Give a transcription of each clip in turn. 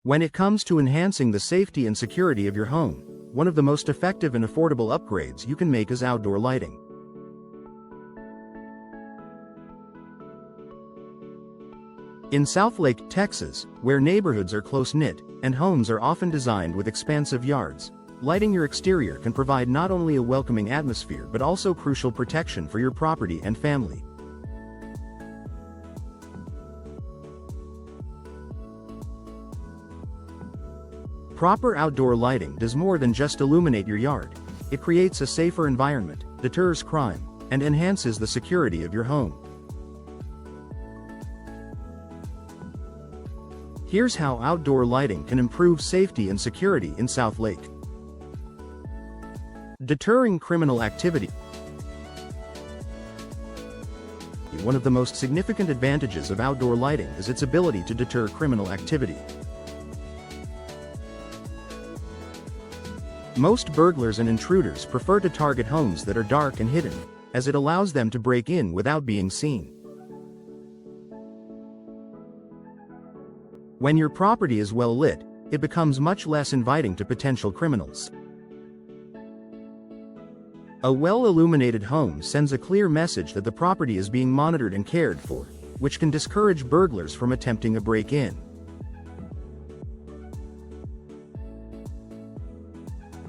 When it comes to enhancing the safety and security of your home, one of the most effective and affordable upgrades you can make is outdoor lighting. In Southlake, Texas, where neighborhoods are close-knit and homes are often designed with expansive yards, lighting your exterior can provide not only a welcoming atmosphere but also crucial protection for your property and family. Proper outdoor lighting does more than just illuminate your yard. It creates a safer environment, deters crime, and enhances the security of your home. Here's how outdoor lighting can improve safety and security in Southlake. Deterring criminal activity. One of the most significant advantages of outdoor lighting is its ability to deter criminal activity. Most burglars and intruders prefer to target homes that are dark and hidden, as it allows them to break in without being seen. When your property is well lit, it becomes much less inviting to potential criminals. A well-illuminated home sends a clear message that the property is being monitored and cared for, which can discourage burglars from attempting a break-in.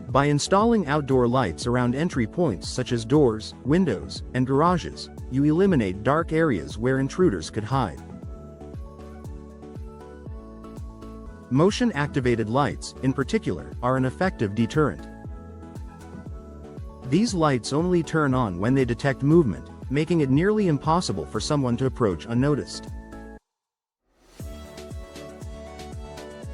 By installing outdoor lights around entry points such as doors, windows, and garages, you eliminate dark areas where intruders could hide. Motion-activated lights, in particular, are an effective deterrent. These lights only turn on when they detect movement, making it nearly impossible for someone to approach unnoticed.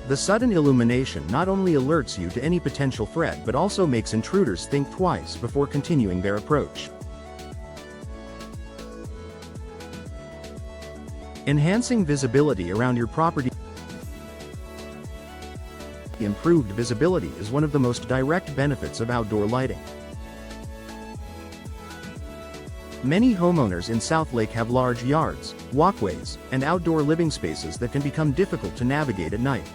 The sudden illumination not only alerts you to any potential threat but also makes intruders think twice before continuing their approach. Enhancing visibility around your property. Improved visibility is one of the most direct benefits of outdoor lighting. Many homeowners in Southlake have large yards, walkways, and outdoor living spaces that can become difficult to navigate at night.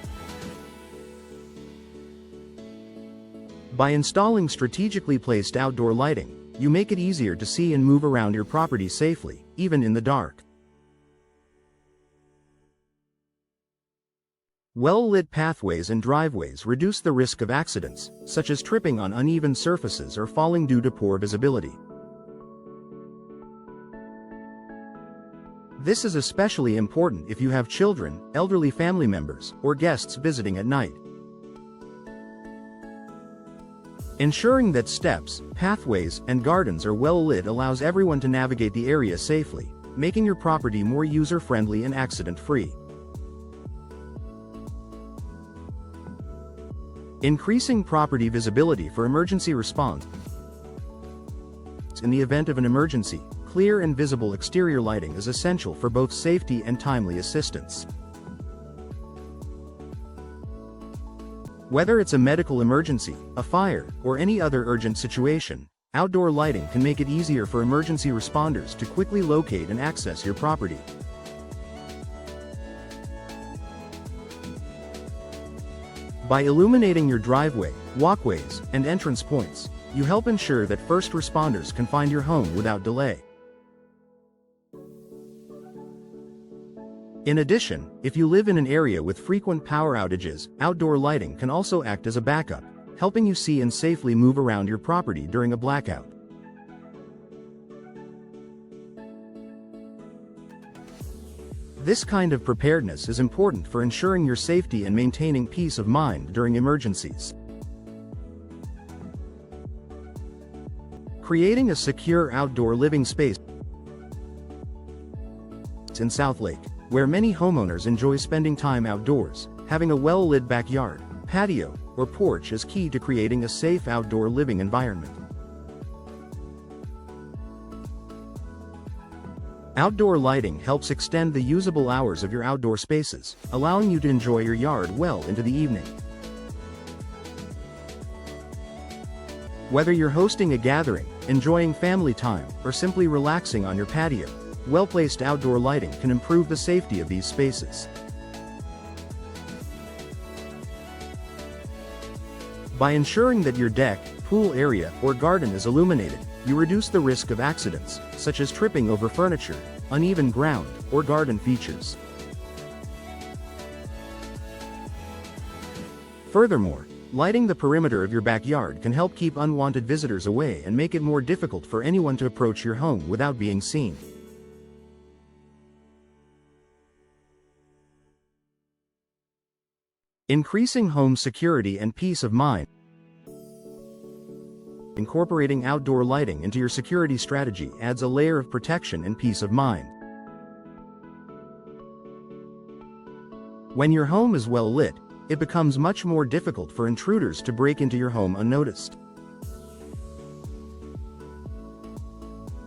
By installing strategically placed outdoor lighting, you make it easier to see and move around your property safely, even in the dark. Well-lit pathways and driveways reduce the risk of accidents, such as tripping on uneven surfaces or falling due to poor visibility. This is especially important if you have children, elderly family members, or guests visiting at night. Ensuring that steps, pathways, and gardens are well lit allows everyone to navigate the area safely, making your property more user-friendly and accident-free. Increasing property visibility for emergency response. In the event of an emergency, clear and visible exterior lighting is essential for both safety and timely assistance. Whether it's a medical emergency, a fire, or any other urgent situation, outdoor lighting can make it easier for emergency responders to quickly locate and access your property. By illuminating your driveway, walkways, and entrance points, you help ensure that first responders can find your home without delay. In addition, if you live in an area with frequent power outages, outdoor lighting can also act as a backup, helping you see and safely move around your property during a blackout. This kind of preparedness is important for ensuring your safety and maintaining peace of mind during emergencies. Creating a secure outdoor living space. In Southlake, where many homeowners enjoy spending time outdoors, having a well-lit backyard, patio, or porch is key to creating a safe outdoor living environment. Outdoor lighting helps extend the usable hours of your outdoor spaces, allowing you to enjoy your yard well into the evening. Whether you're hosting a gathering, enjoying family time, or simply relaxing on your patio, well-placed outdoor lighting can improve the safety of these spaces. By ensuring that your deck, pool area, or garden is illuminated, you reduce the risk of accidents, such as tripping over furniture, uneven ground, or garden features. Furthermore, lighting the perimeter of your backyard can help keep unwanted visitors away and make it more difficult for anyone to approach your home without being seen. Increasing home security and peace of mind. Incorporating outdoor lighting into your security strategy adds a layer of protection and peace of mind. When your home is well lit, it becomes much more difficult for intruders to break into your home unnoticed.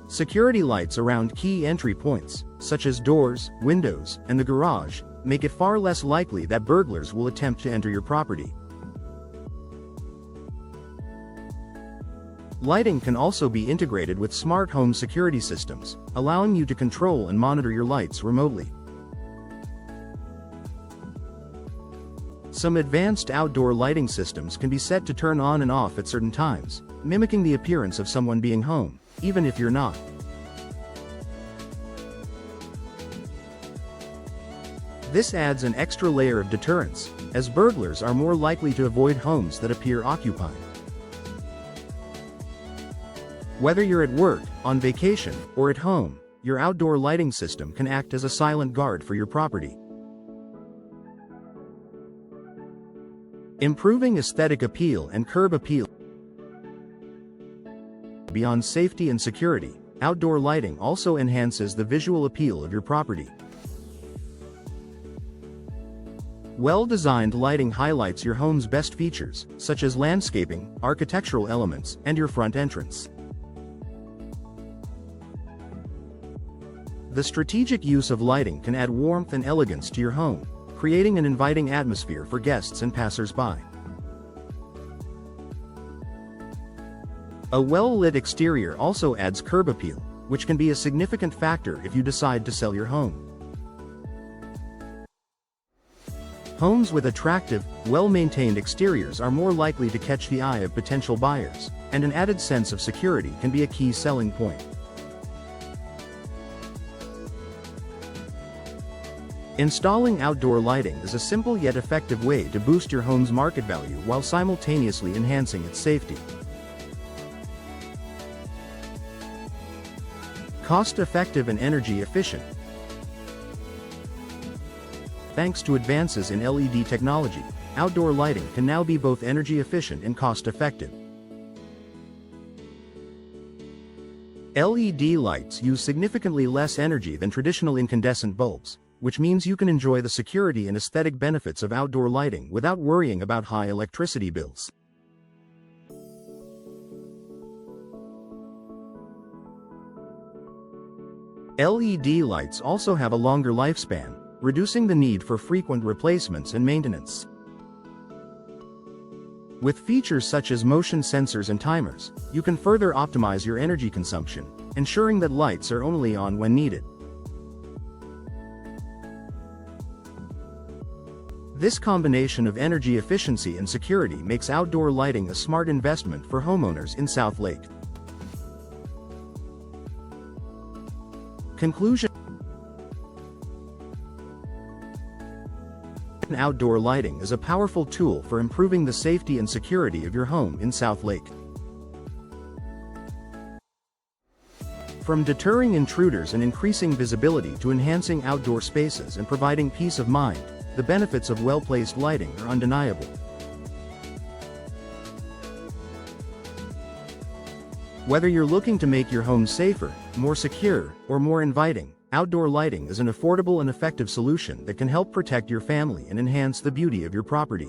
Security lights around key entry points, such as doors, windows, and the garage, make it far less likely that burglars will attempt to enter your property. Lighting can also be integrated with smart home security systems, allowing you to control and monitor your lights remotely. Some advanced outdoor lighting systems can be set to turn on and off at certain times, mimicking the appearance of someone being home, even if you're not. This adds an extra layer of deterrence, as burglars are more likely to avoid homes that appear occupied. Whether you're at work, on vacation, or at home, your outdoor lighting system can act as a silent guard for your property. Improving aesthetic appeal and curb appeal. Beyond safety and security, outdoor lighting also enhances the visual appeal of your property. Well-designed lighting highlights your home's best features, such as landscaping, architectural elements, and your front entrance. The strategic use of lighting can add warmth and elegance to your home, creating an inviting atmosphere for guests and passers-by. A well-lit exterior also adds curb appeal, which can be a significant factor if you decide to sell your home. Homes with attractive, well-maintained exteriors are more likely to catch the eye of potential buyers, and an added sense of security can be a key selling point. Installing outdoor lighting is a simple yet effective way to boost your home's market value while simultaneously enhancing its safety. Cost-effective and energy efficient. Thanks to advances in LED technology, outdoor lighting can now be both energy efficient and cost-effective. LED lights use significantly less energy than traditional incandescent bulbs, which means you can enjoy the security and aesthetic benefits of outdoor lighting without worrying about high electricity bills. LED lights also have a longer lifespan, reducing the need for frequent replacements and maintenance. With features such as motion sensors and timers, you can further optimize your energy consumption, ensuring that lights are only on when needed. This combination of energy efficiency and security makes outdoor lighting a smart investment for homeowners in Southlake. Conclusion: outdoor lighting is a powerful tool for improving the safety and security of your home in Southlake. From deterring intruders and increasing visibility to enhancing outdoor spaces and providing peace of mind, the benefits of well-placed lighting are undeniable. Whether you're looking to make your home safer, more secure, or more inviting, outdoor lighting is an affordable and effective solution that can help protect your family and enhance the beauty of your property.